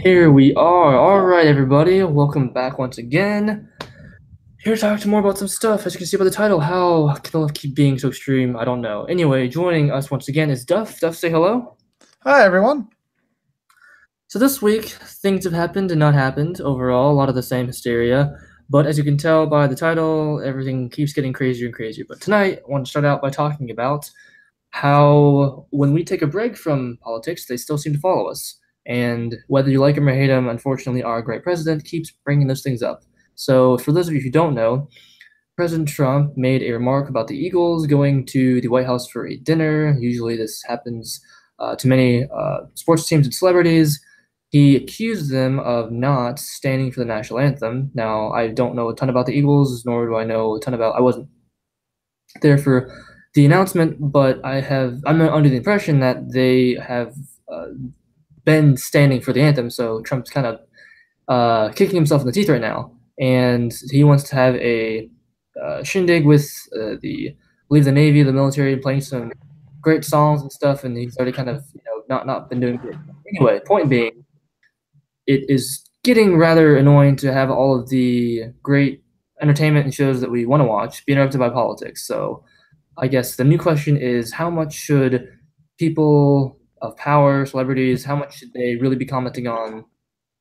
Here we are. All right, everybody. Welcome back once again. Here to talk more about some stuff. As you can see by the title, how can it keep being so extreme? I don't know. Anyway, joining us once again is Duff. Duff, say hello. Hi, everyone. So this week, things have happened and not happened. Overall, a lot of the same hysteria. But as you can tell by the title, everything keeps getting crazier and crazier. But tonight, I want to start out by talking about how when we take a break from politics, they still seem to follow us. And whether you like him or hate him, unfortunately, our great president keeps bringing those things up. So, for those of you who don't know, President Trump made a remark about the Eagles going to the White House for a dinner. Usually, this happens to many sports teams and celebrities. He accused them of not standing for the national anthem. Now, I don't know a ton about the Eagles, nor do I know a ton about. I wasn't there for the announcement, but I'm under the impression that they have uh, been standing for the anthem. So Trump's kind of kicking himself in the teeth right now, and he wants to have a shindig with I believe the Navy, the military, playing some great songs and stuff, and he's already kind of not been doing good. Anyway, point being, it is getting rather annoying to have all of the great entertainment and shows that we want to watch be interrupted by politics. So I guess the new question is how much should people of power, celebrities, how much should they really be commenting on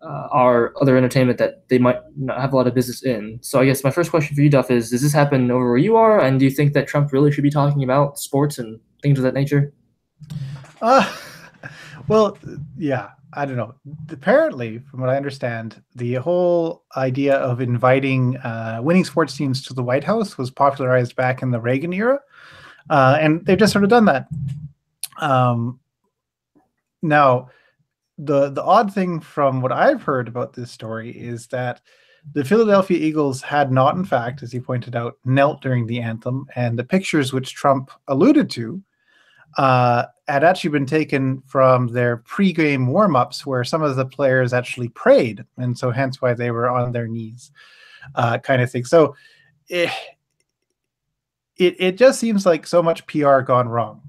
our other entertainment that they might not have a lot of business in? So I guess my first question for you, Duff, is does this happen over where you are? And do you think that Trump really should be talking about sports and things of that nature? Uh, well, yeah, I don't know. Apparently, from what I understand, the whole idea of inviting winning sports teams to the White House was popularized back in the Reagan era, and they've just sort of done that. Um, Now, the odd thing from what I've heard about this story is that the Philadelphia Eagles had not, in fact, as you pointed out, knelt during the anthem, and the pictures which Trump alluded to had actually been taken from their pre-game warm-ups where some of the players actually prayed, and so hence why they were on their knees, kind of thing. So it, it just seems like so much PR gone wrong.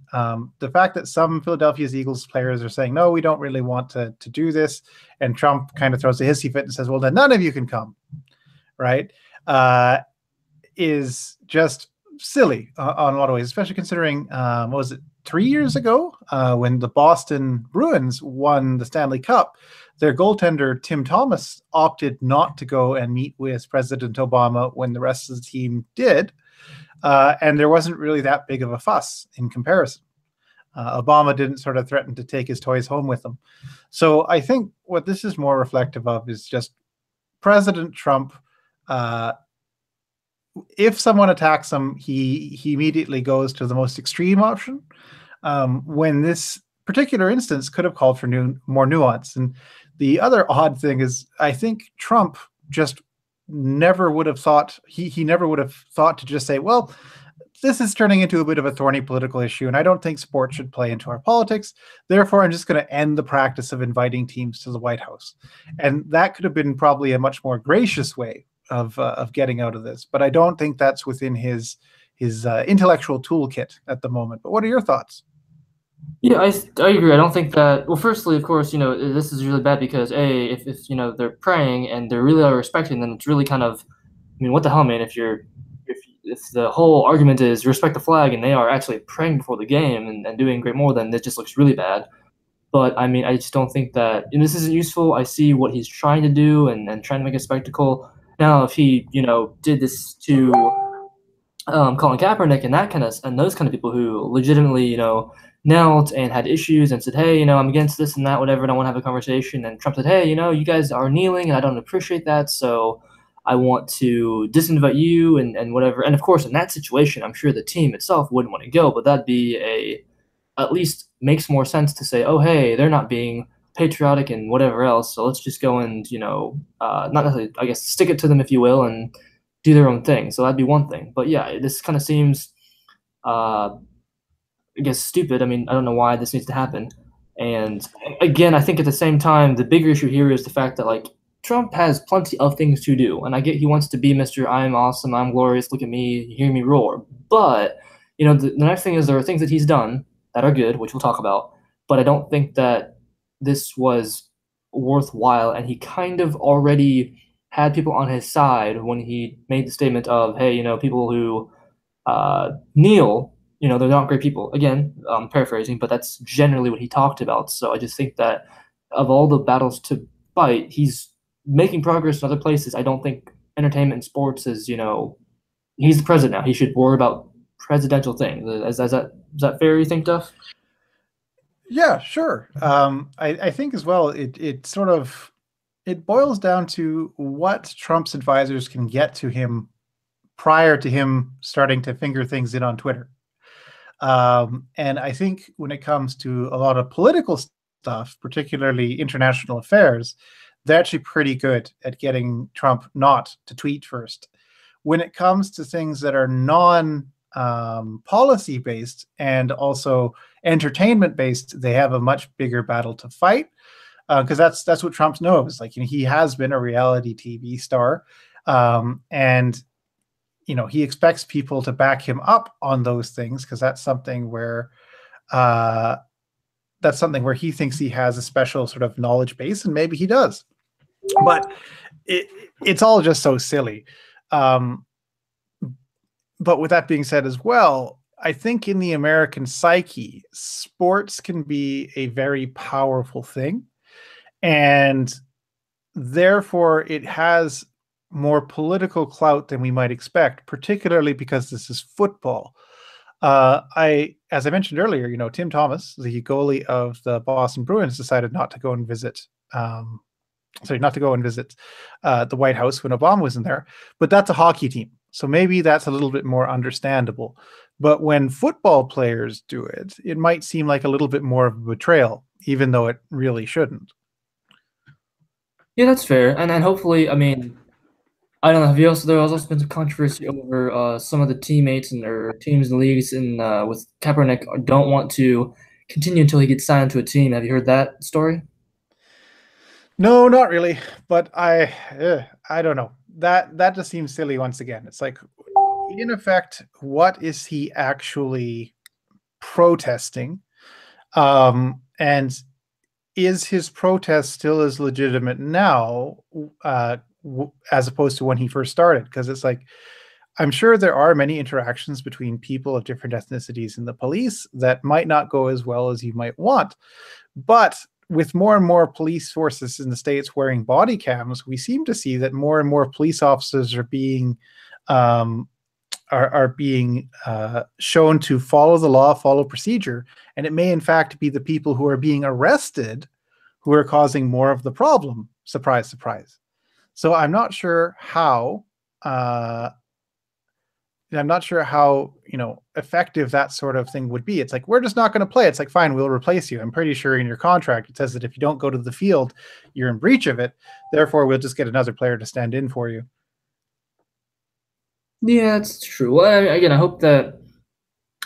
The fact that some Philadelphia's Eagles players are saying, no, we don't really want to do this, and Trump kind of throws a hissy fit and says, well, then none of you can come, right? Is just silly on a lot of ways, especially considering, what was it, 3 years ago, when the Boston Bruins won the Stanley Cup, their goaltender, Tim Thomas, opted not to go and meet with President Obama when the rest of the team did. And there wasn't really that big of a fuss in comparison. Obama didn't sort of threaten to take his toys home with him. So I think what this is more reflective of is just President Trump. If someone attacks him, he immediately goes to the most extreme option, when this particular instance could have called for more nuance. And the other odd thing is, I think Trump just never would have thought he never would have thought to just say, well, this is turning into a bit of a thorny political issue, and I don't think sports should play into our politics. Therefore, I'm just going to end the practice of inviting teams to the White House. And that could have been probably a much more gracious way of getting out of this. But I don't think that's within his intellectual toolkit at the moment. But what are your thoughts? Yeah, I agree. I don't think that. Well, firstly, of course, this is really bad because if they're praying and they're really respecting, then it's really kind of, I mean, what the hell, man? If the whole argument is respect the flag and they are actually praying before the game and doing great more, then it just looks really bad. But I mean, I just don't think that this isn't useful. I see what he's trying to do and trying to make a spectacle. Now, if he did this to Colin Kaepernick and that kind of and those kind of people who legitimately knelt and had issues and said, hey, I'm against this and that, whatever, and I want to have a conversation. And Trump said, hey, you guys are kneeling and I don't appreciate that, so I want to disinvite you and whatever. And of course, in that situation, I'm sure the team itself wouldn't want to go, but that'd be at least makes more sense to say, oh, hey, they're not being patriotic and whatever else, so let's just go and not necessarily, I guess, stick it to them, if you will, and do their own thing. So that'd be one thing. But yeah, this kind of seems, I guess, stupid. I mean, I don't know why this needs to happen. And again, I think at the same time, the bigger issue here is the fact that Trump has plenty of things to do, and I get he wants to be Mr. I'm awesome, I'm glorious, look at me, hear me roar. But the next thing is there are things that he's done that are good, which we'll talk about. But I don't think that this was worthwhile, and he kind of already had people on his side when he made the statement of, hey, people who kneel, they're not great people. Again, paraphrasing, but that's generally what he talked about. So I just think that of all the battles to fight, he's making progress in other places. I don't think entertainment and sports is, he's the president now. He should worry about presidential things. Is that fair, you think, Duff? Yeah, sure. I think as well, it sort of it boils down to what Trump's advisors can get to him prior to him starting to finger things in on Twitter. And I think when it comes to a lot of political stuff, particularly international affairs, they're actually pretty good at getting Trump not to tweet first. When it comes to things that are non policy based and also entertainment based, they have a much bigger battle to fight because that's what Trump knows. Like, he has been a reality TV star, and he expects people to back him up on those things because uh, that's something where he thinks he has a special sort of knowledge base, and maybe he does. But it's all just so silly. Um, but with that being said as well, I think in the American psyche, sports can be a very powerful thing. And therefore, it has more political clout than we might expect, particularly because this is football. As I mentioned earlier, Tim Thomas, the goalie of the Boston Bruins, decided not to go and visit. Not to go and visit the White House when Obama was in there, but that's a hockey team, so maybe that's a little bit more understandable. But when football players do it, it might seem like a little bit more of a betrayal, even though it really shouldn't. Yeah, that's fair. And hopefully, I mean, I don't know. There has also been some controversy over some of the teammates and or teams and leagues in with Kaepernick don't want to continue until he gets signed to a team. Have you heard that story? No, not really. But I don't know. That just seems silly once again. It's like, in effect, what is he actually protesting? And is his protest still as legitimate now, as opposed to when he first started? Because it's like, I'm sure there are many interactions between people of different ethnicities in the police that might not go as well as you might want. But with more and more police forces in the States wearing body cams, we seem to see that more and more police officers are being um, shown to follow the law, follow procedure, and it may in fact be the people who are being arrested who are causing more of the problem. Surprise, surprise. So uh, I'm not sure how effective that sort of thing would be. It's like, we're just not going to play. It's like, fine, we'll replace you. I'm pretty sure in your contract it says that if you don't go to the field, you're in breach of it. Therefore, we'll just get another player to stand in for you. Yeah, that's true. Well, again, I hope that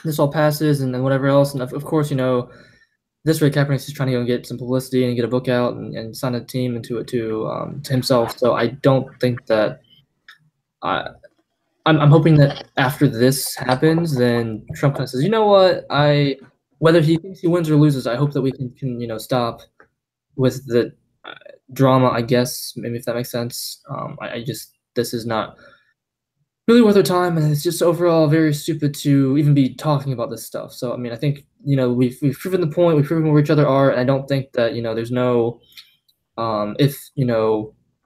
this all passes and then whatever else. And of course, this way Kaepernick's just trying to go and get some publicity and get a book out and sign a team into it to himself. So I don't think that I I'm hoping that after this happens, then Trump kind of says, you know what, whether he thinks he wins or loses, I hope that we can stop with the drama. I guess maybe if that makes sense. I just this is not really worth our time, and it's just overall very stupid to even be talking about this stuff. So I mean, I think we've proven the point, we've proven where each other are, and I don't think that there's no if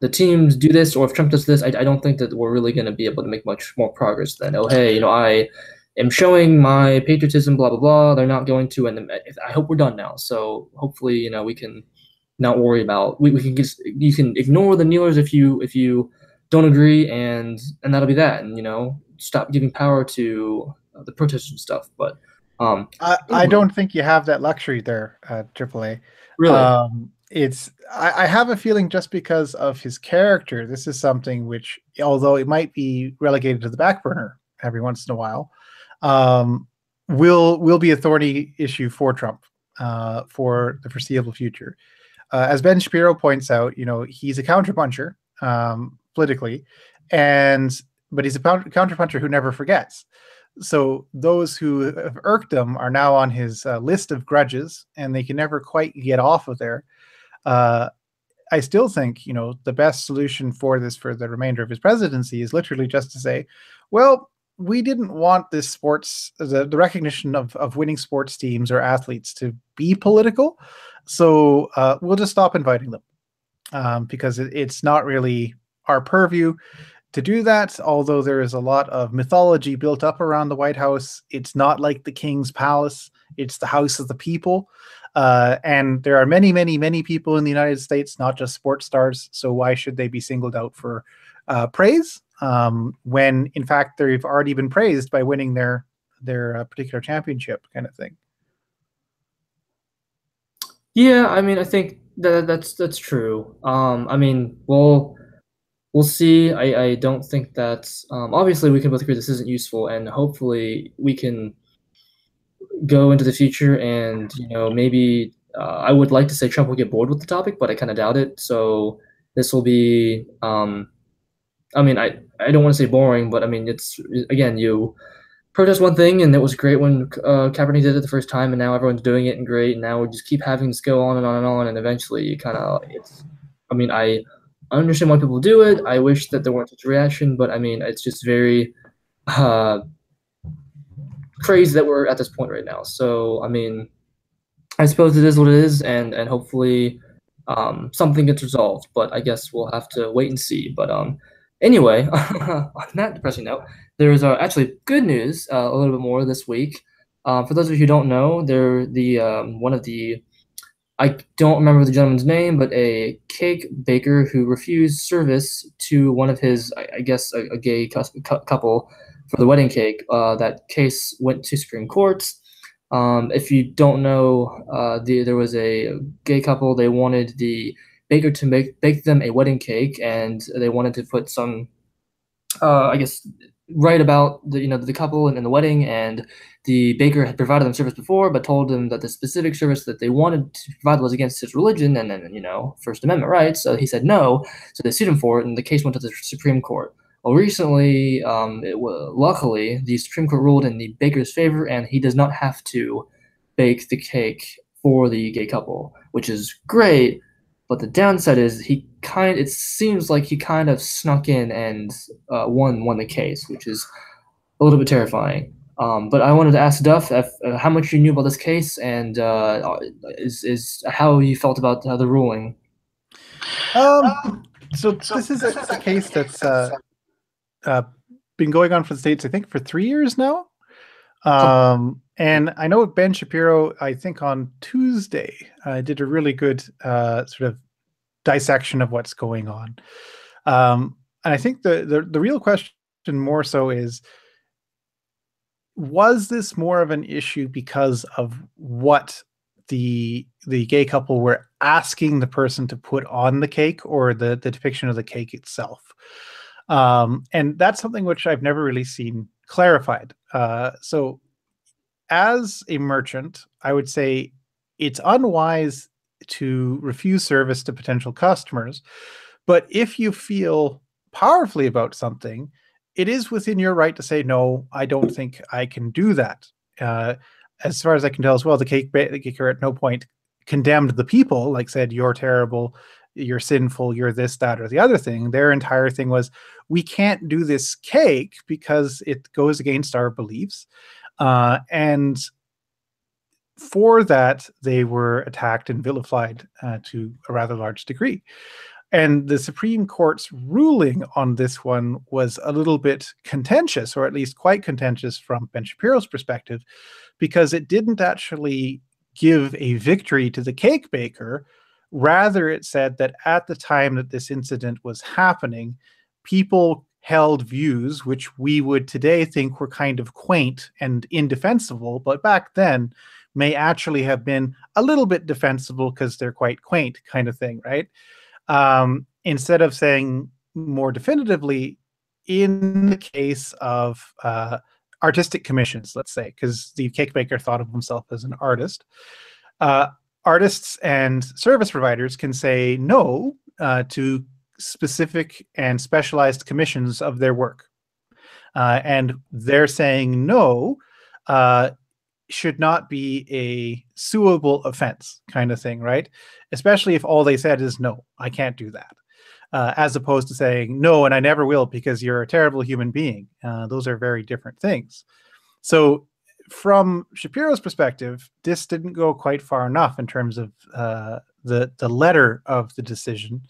the teams do this or if Trump does this, I don't think that we're really going to be able to make much more progress than, oh hey, I am showing my patriotism, blah blah blah. They're not going to, and I hope we're done now. So hopefully we can not worry about we can just you can ignore the kneelers if you don't agree, and that'll be that, and stop giving power to the protesters and stuff. But I anyway, don't think you have that luxury there, AAA. really. I have a feeling just because of his character, this is something which, although it might be relegated to the back burner every once in a while, um, will be a thorny issue for Trump for the foreseeable future. As Ben Shapiro points out, he's a counterpuncher politically, but he's a counterpuncher who never forgets. So those who have irked him are now on his list of grudges, and they can never quite get off of there. Uh, I still think, the best solution for this for the remainder of his presidency is literally just to say, well, we didn't want this the recognition of winning sports teams or athletes to be political. So we'll just stop inviting them because it's not really our purview to do that. Although there is a lot of mythology built up around the White House, it's not like the King's Palace, it's the House of the People. And there are many, many, many people in the United States, not just sports stars. So why should they be singled out for praise when, in fact, they've already been praised by winning their particular championship, kind of thing? Yeah, I mean, I think that's true. I mean, we'll see. I don't think that obviously we can both agree this isn't useful, and hopefully we can go into the future and maybe I would like to say Trump will get bored with the topic, but I kind of doubt it. So this will be I mean, I don't want to say boring, but I mean it's again you protest one thing, and it was great when Kaepernick did it the first time, and now everyone's doing it and great, and now we just keep having this go on and on and on, and eventually you kind of it's. I mean, I understand why people do it. I wish that there weren't such a reaction, but I mean, it's just very uh, crazy that we're at this point right now. So I mean, I suppose it is what it is, and hopefully something gets resolved. But I guess we'll have to wait and see. But anyway, on that depressing note, there is actually good news a little bit more this week. For those of you who don't know, they're the one of the I don't remember the gentleman's name, but a cake baker who refused service to one of his, I guess, a gay couple for the wedding cake. That case went to Supreme Court. If you don't know, there was a gay couple. They wanted the baker to bake them a wedding cake, and they wanted to put some I guess, write about the couple and the wedding, and the baker had provided them service before, but told them that the specific service that they wanted to provide was against his religion and then First Amendment rights. So he said no. So they sued him for it, and the case went to the Supreme Court. Well, recently, luckily, the Supreme Court ruled in the baker's favor, and he does not have to bake the cake for the gay couple, which is great. But the downside is it seems like he kind of snuck in and won the case, which is a little bit terrifying. But I wanted to ask Duff how much you knew about this case and is how you felt about the ruling. Um, so this is a case that's uh, been going on for the States, I think, for 3 years now. And I know Ben Shapiro, I think on Tuesday, did a really good sort of dissection of what's going on. And I think the real question more so is, was this more of an issue because of what the gay couple were asking the person to put on the cake, or the depiction of the cake itself? And that's something which I've never really seen clarified. So as a merchant, I would say it's unwise to refuse service to potential customers. But if you feel powerfully about something, it is within your right to say, no, I don't think I can do that. As far as I can tell as well, the cake baker at no point condemned the people, like said, you're terrible, you're sinful, you're this, that, or the other thing. Their entire thing was, we can't do this cake because it goes against our beliefs. And for that, they were attacked and vilified to a rather large degree. And the Supreme Court's ruling on this one was a little bit contentious, or at least quite contentious from Ben Shapiro's perspective, because it didn't actually give a victory to the cake baker. Rather, it said that at the time that this incident was happening, people held views which we would today think were kind of quaint and indefensible, but back then may actually have been a little bit defensible because they're quite quaint, kind of thing, right? Instead of saying more definitively, in the case of artistic commissions, let's say, because the cake baker thought of himself as an artist, artists and service providers can say no to specific and specialized commissions of their work. And they're saying no should not be a suable offense kind of thing, right? Especially if all they said is, no, I can't do that. As opposed to saying, no, and I never will because you're a terrible human being. Those are very different things. So, from Shapiro's perspective, this didn't go quite far enough in terms of the letter of the decision,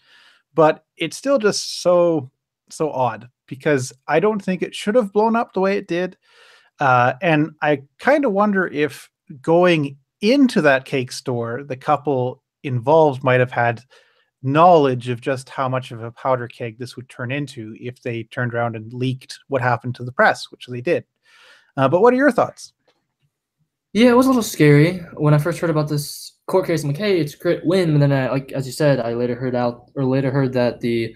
but it's still just so odd because I don't think it should have blown up the way it did. And I kind of wonder if going into that cake store, the couple involved might have had knowledge of just how much of a powder keg this would turn into if they turned around and leaked what happened to the press, which they did. But what are your thoughts? Yeah, it was a little scary when I first heard about this court case. I'm like, hey, it's a great win. And then, like as you said, I later heard that the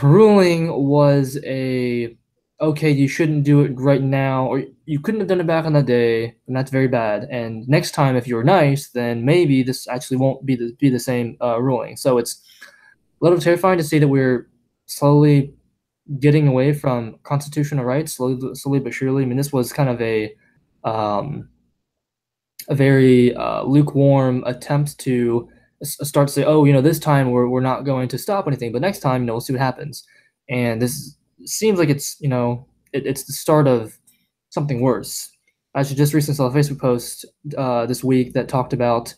ruling was okay, you shouldn't do it right now, or you couldn't have done it back on that day, and that's very bad. And next time, if you're nice, then maybe this actually won't be the same ruling. So it's a little terrifying to see that we're slowly getting away from constitutional rights, slowly but surely. I mean, this was kind of um, a very lukewarm attempt to start to say, oh, this time we're not going to stop anything, but next time, we'll see what happens. And this seems like it's the start of something worse. I actually just recently saw a Facebook post this week that talked about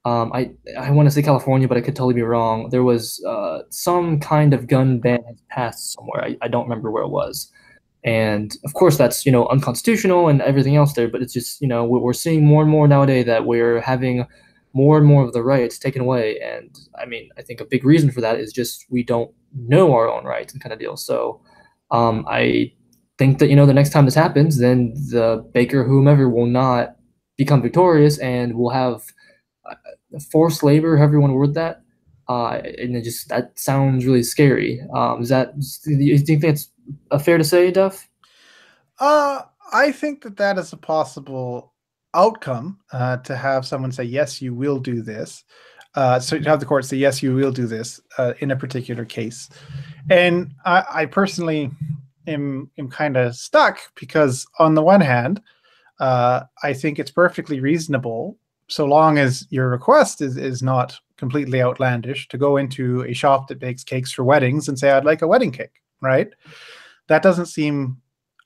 I want to say California, but I could totally be wrong. There was some kind of gun ban has passed somewhere. I don't remember where it was. And of course, that's unconstitutional and everything else there. But it's just we're seeing more and more nowadays that we're having more and more of the rights taken away. And I mean, I think a big reason for that is just we don't know our own rights and kind of deal. So I think that the next time this happens, then the baker, whomever, will not become victorious, and we'll have forced labor, however you want to word that. And that sounds really scary. Do you think that's fair to say, Duff? Uh, I think that that is a possible outcome to have someone say, yes, you will do this. So to have the court say, yes, you will do this in a particular case. And I personally am kind of stuck because, on the one hand, I think it's perfectly reasonable, so long as your request is not completely outlandish, to go into a shop that bakes cakes for weddings and say, I'd like a wedding cake, right? That doesn't seem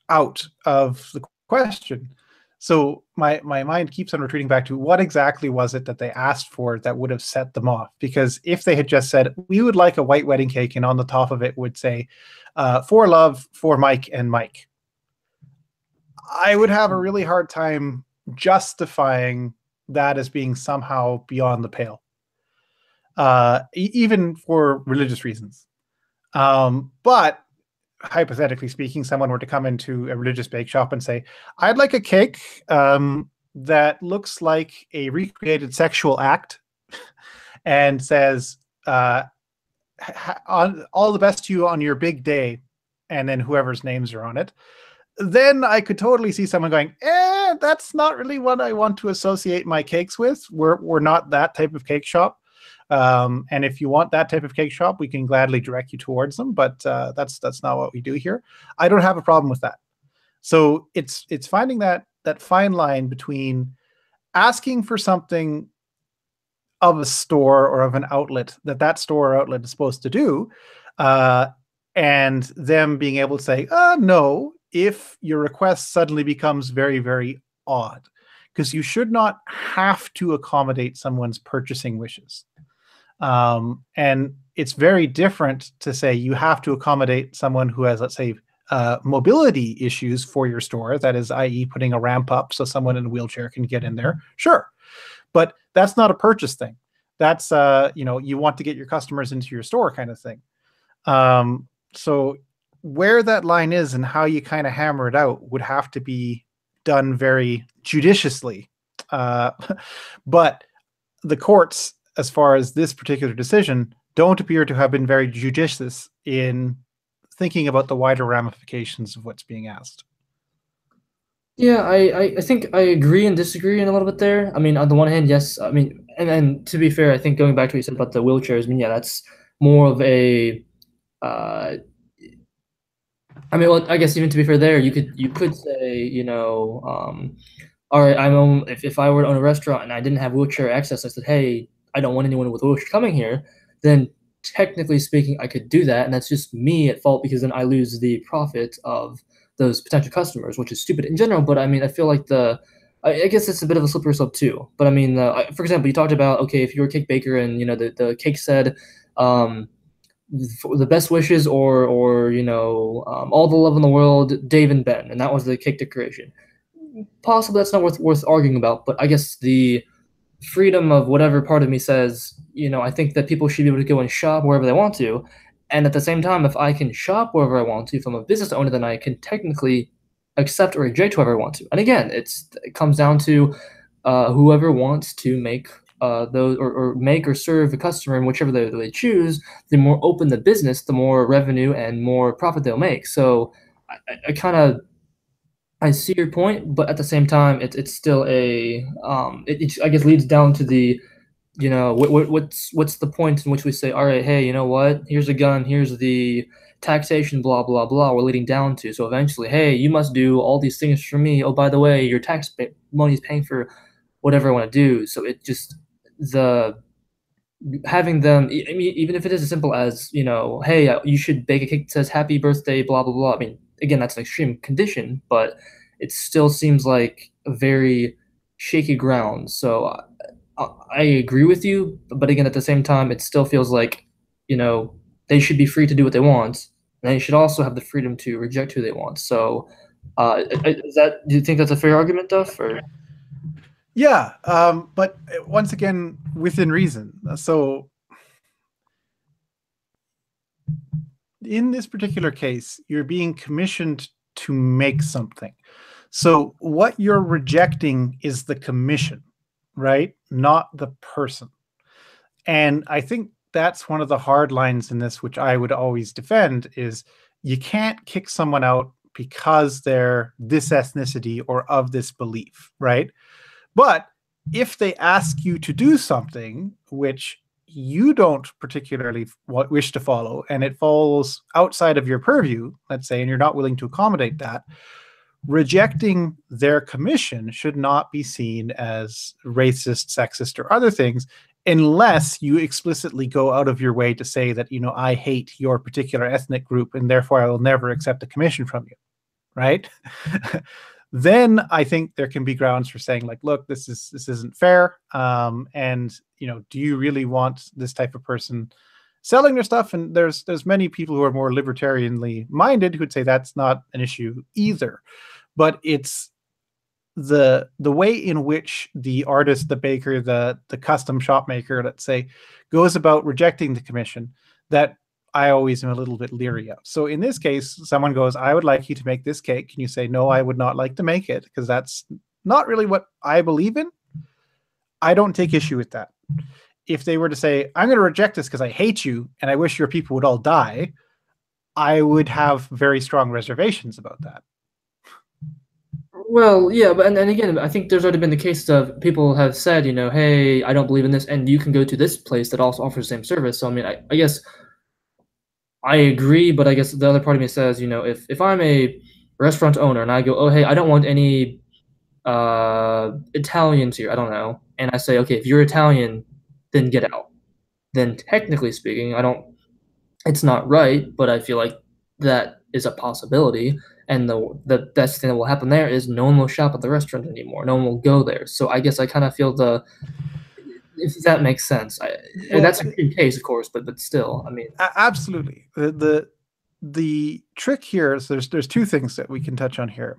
out of the question. So my mind keeps on retreating back to what exactly was it that they asked for that would have set them off? Because if they had just said, we would like a white wedding cake, and on the top of it would say, for love, for Mike and Mike, I would have a really hard time justifying that as being somehow beyond the pale, even for religious reasons. But hypothetically speaking, someone were to come into a religious bake shop and say, I'd like a cake that looks like a recreated sexual act and says, all the best to you on your big day, and then whoever's names are on it, then I could totally see someone going, that's not really what I want to associate my cakes with. We're not that type of cake shop. And if you want that type of cake shop, we can gladly direct you towards them. But that's not what we do here. I don't have a problem with that. So it's finding that fine line between asking for something of a store or of an outlet that store or outlet is supposed to do, and them being able to say, no, if your request suddenly becomes very, very odd, because you should not have to accommodate someone's purchasing wishes. And it's very different to say you have to accommodate someone who has, let's say, mobility issues for your store. That is, i.e., putting a ramp up so someone in a wheelchair can get in there. Sure. But that's not a purchase thing. That's, you want to get your customers into your store kind of thing. So where that line is and how you kind of hammer it out would have to be done very judiciously. But the courts, as far as this particular decision, don't appear to have been very judicious in thinking about the wider ramifications of what's being asked. Yeah, I think I agree and disagree in a little bit there. I mean, on the one hand, yes. I mean, and to be fair, I think going back to what you said about the wheelchairs, I mean, yeah, that's more of a uh, I mean, well, I guess even to be fair, there you could say, all right, if I were to own a restaurant and I didn't have wheelchair access, I said, hey, I don't want anyone with a wheelchair coming here, then technically speaking, I could do that, and that's just me at fault because then I lose the profit of those potential customers, which is stupid in general. But I mean, I feel like I guess it's a bit of a slippery slope too. But I mean, for example, you talked about okay, if you were a cake baker and the cake said, um, for the best wishes or all the love in the world, Dave and Ben, and that was the cake decoration. Possibly that's not worth arguing about, but I guess the freedom of whatever part of me says, I think that people should be able to go and shop wherever they want to. And at the same time, if I can shop wherever I want to, if I'm a business owner, then I can technically accept or reject whoever I want to. And again, it comes down to whoever wants to make those or make or serve a customer in whichever they choose. The more open the business, the more revenue and more profit they'll make. So I kind of I see your point, but at the same time, it's still it I guess leads down to the what's the point in which we say, all right, hey, you know what? Here's a gun, here's the taxation, blah blah blah. We're leading down to so eventually, hey, you must do all these things for me. Oh, by the way, your money is paying for whatever I want to do. So it just the having them I mean even if it is as simple as hey you should bake a cake that says happy birthday blah blah blah. I mean again that's an extreme condition, but it still seems like a very shaky ground. So I agree with you, but again at the same time it still feels like you know they should be free to do what they want, and they should also have the freedom to reject who they want. So do you think that's a fair argument, Duff? Or Yeah, but once again, within reason. So in this particular case, you're being commissioned to make something. So what you're rejecting is the commission, right? Not the person. And I think that's one of the hard lines in this, which I would always defend, is you can't kick someone out because they're this ethnicity or of this belief, right? But if they ask you to do something which you don't particularly wish to follow and it falls outside of your purview, let's say, and you're not willing to accommodate that, rejecting their commission should not be seen as racist, sexist, or other things unless you explicitly go out of your way to say that, I hate your particular ethnic group and therefore I will never accept a commission from you, right? Then I think there can be grounds for saying like, look, this isn't fair. And do you really want this type of person selling their stuff? And there's many people who are more libertarianly minded who'd say that's not an issue either. But it's the way in which the artist, the baker, the custom shop maker, let's say, goes about rejecting the commission that I always am a little bit leery of. So in this case, someone goes, I would like you to make this cake. Can you say, no, I would not like to make it because that's not really what I believe in? I don't take issue with that. If they were to say, I'm going to reject this because I hate you and I wish your people would all die, I would have very strong reservations about that. well, yeah, but and again, I think there's already been the case of people have said, hey, I don't believe in this, and you can go to this place that also offers the same service. So I mean, I guess I agree, but I guess the other part of me says, if I'm a restaurant owner and I go, oh hey, I don't want any Italians here, I don't know, and I say, okay, if you're Italian, then get out. Then technically speaking, I don't. It's not right, but I feel like that is a possibility. And the best thing that will happen there is no one will shop at the restaurant anymore. No one will go there. So I guess I kind of feel if that makes sense. Well, That's a good case, of course, but still, I mean, absolutely. The trick here is there's two things that we can touch on here.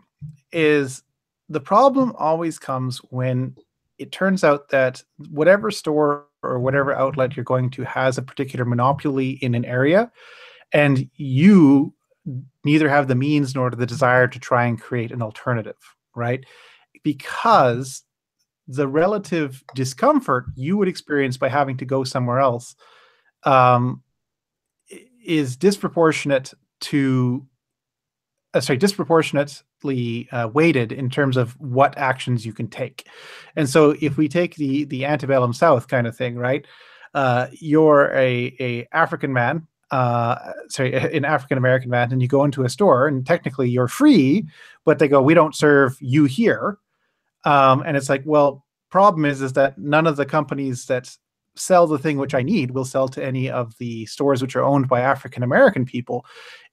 Is the problem always comes when it turns out that whatever store or whatever outlet you're going to has a particular monopoly in an area, and you neither have the means nor the desire to try and create an alternative, right? Because the relative discomfort you would experience by having to go somewhere else um, is disproportionate to disproportionately weighted in terms of what actions you can take. And so if we take the antebellum South kind of thing, right? You're a African man, an African American man, and you go into a store and technically you're free, but they go, we don't serve you here. And it's like, well, problem is that none of the companies that sell the thing which I need will sell to any of the stores which are owned by African American people.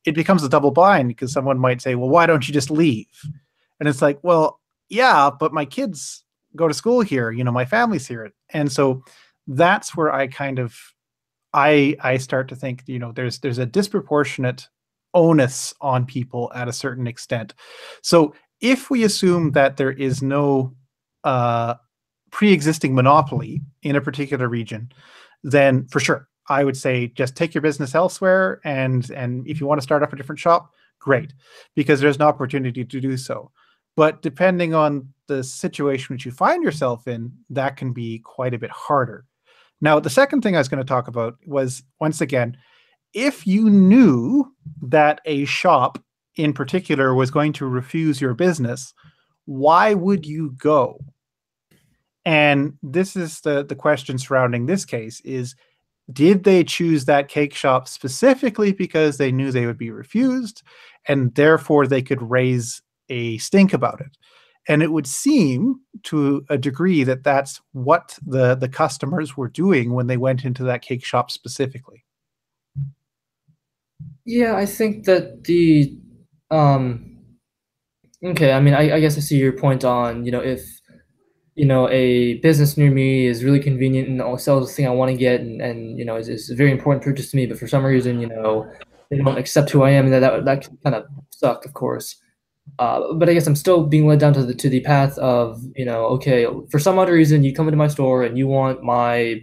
It becomes a double bind because someone might say, well, why don't you just leave? And it's like, well, yeah, but my kids go to school here, my family's here. And so that's where I kind of I start to think, there's a disproportionate onus on people at a certain extent. So if we assume that there is no uh, pre-existing monopoly in a particular region, then for sure, I would say just take your business elsewhere, and if you want to start up a different shop, great, because there's an opportunity to do so. But depending on the situation which you find yourself in, that can be quite a bit harder. Now, the second thing I was going to talk about was, once again, if you knew that a shop in particular was going to refuse your business, why would you go? And this is the question surrounding this case is, did they choose that cake shop specifically because they knew they would be refused and therefore they could raise a stink about it? And it would seem to a degree that that's what the customers were doing when they went into that cake shop specifically. Yeah, I think that the um okay, I mean I guess I see your point on, if a business near me is really convenient and I'll sell the thing I want to get and is a very important purchase to me, but for some reason, they don't accept who I am, and that can kind of suck, of course. But I guess I'm still being led down to the path of, okay, for some odd reason you come into my store and you want my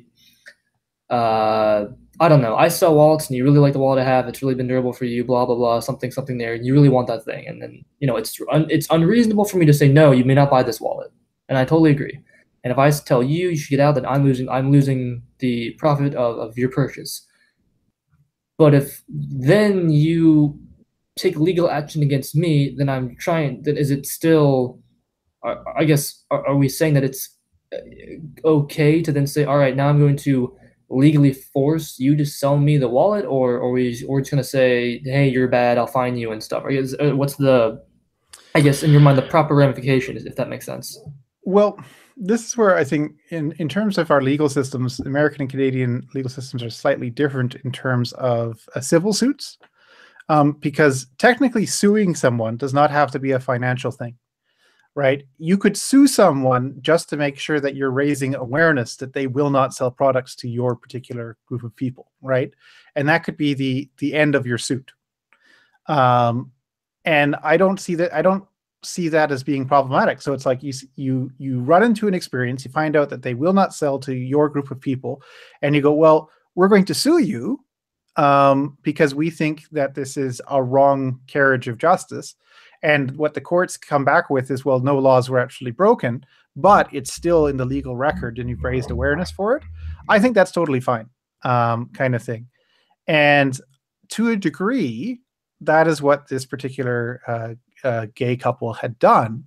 uh I don't know, I sell wallets and you really like the wallet I have, it's really been durable for you, blah blah blah, something something there, and you really want that thing, and then it's unreasonable for me to say no, you may not buy this wallet, and I totally agree. And if I tell you you should get out, then I'm losing the profit of your purchase. But if then you take legal action against me, then then is it still, I guess, are we saying that it's okay to then say, all right, now I'm going to legally force you to sell me the wallet, or we're just gonna say, hey, you're bad, I'll fine you and stuff? What's the, I guess, in your mind, the proper ramifications, if that makes sense? Well, this is where I think, in terms of our legal systems, American and Canadian legal systems are slightly different in terms of civil suits, because technically suing someone does not have to be a financial thing, right? You could sue someone just to make sure that you're raising awareness that they will not sell products to your particular group of people, right? And that could be the end of your suit. Um, and I don't see that. I don't see that as being problematic. So it's like you run into an experience, you find out that they will not sell to your group of people, and you go, well, we're going to sue you because we think that this is a wrong carriage of justice. And what the courts come back with is, well, no laws were actually broken, but it's still in the legal record and you've raised awareness for it. I think that's totally fine, kind of thing. And to a degree, that is what this particular gay couple had done.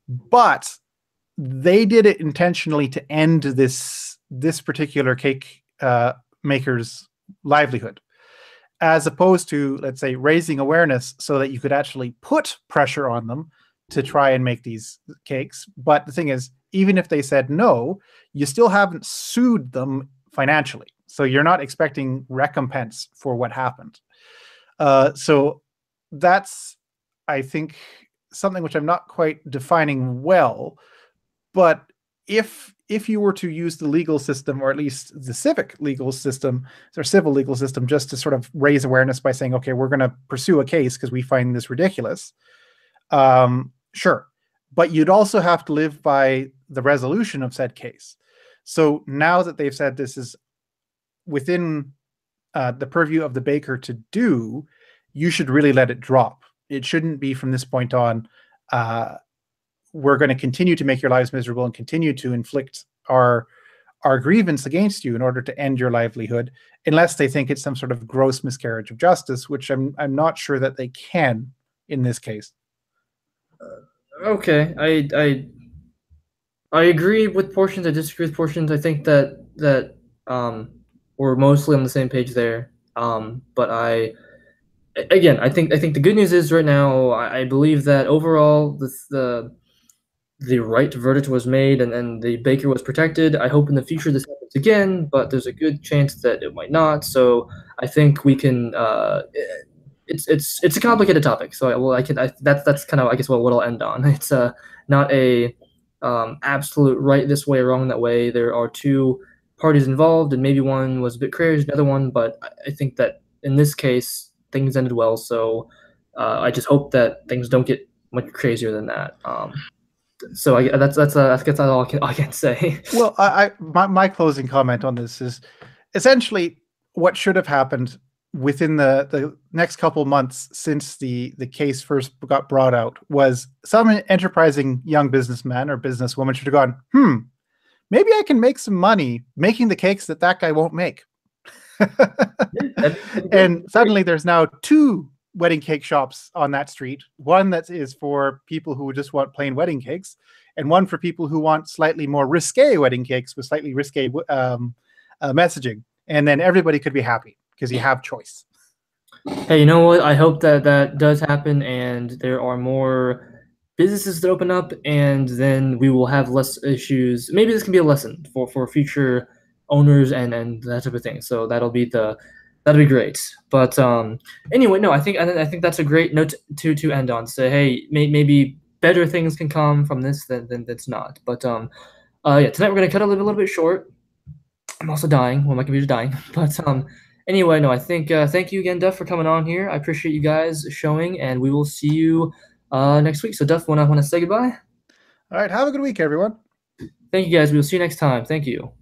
But they did it intentionally to end this particular cake maker's livelihood, as opposed to, let's say, raising awareness so that you could actually put pressure on them to try and make these cakes. But the thing is, even if they said no, you still haven't sued them financially. So you're not expecting recompense for what happened. So that's, I think, something which I'm not quite defining well. But if you were to use the legal system, or at least the civic legal system or civil legal system, just to sort of raise awareness by saying, okay, we're going to pursue a case because we find this ridiculous, sure. But you'd also have to live by the resolution of said case. So now that they've said this is within the purview of the baker to do, you should really let it drop. It shouldn't be from this point on, we're going to continue to make your lives miserable and continue to inflict our grievance against you in order to end your livelihood, unless they think it's some sort of gross miscarriage of justice, which I'm not sure that they can in this case. Okay, I agree with portions. I disagree with portions. I think that we're mostly on the same page there. But I think the good news is right now I believe that overall the the right verdict was made and the baker was protected. I hope in the future this happens again, but there's a good chance that it might not. So I think we can. It's a complicated topic. So that's kind of I guess what I'll end on. It's not a absolute right this way or wrong that way. There are two parties involved, and maybe one was a bit crazy, the other one, but I think that in this case things ended well. So I just hope that things don't get much crazier than that. So that's all I can say. Well, my closing comment on this is essentially what should have happened within the next couple months since the case first got brought out was some enterprising young businessman or businesswoman should have gone, maybe I can make some money making the cakes that guy won't make. And suddenly there's now two wedding cake shops on that street. One that is for people who just want plain wedding cakes, and one for people who want slightly more risque wedding cakes with slightly risque messaging. And then everybody could be happy because you have choice. Hey, you know what? I hope that that does happen and there are more businesses that open up, and then we will have less issues. Maybe this can be a lesson for future owners and that type of thing. So that'll be great. But anyway, no, I think that's a great note to end on. Say, hey, maybe better things can come from this than that's not. But yeah, tonight we're gonna cut a little bit short. I'm also dying. Well, my computer's dying. But anyway, no, I think thank you again, Duff, for coming on here. I appreciate you guys showing, and we will see you next week. So, Duff, want to say goodbye? All right, have a good week, everyone. Thank you, guys. We will see you next time. Thank you.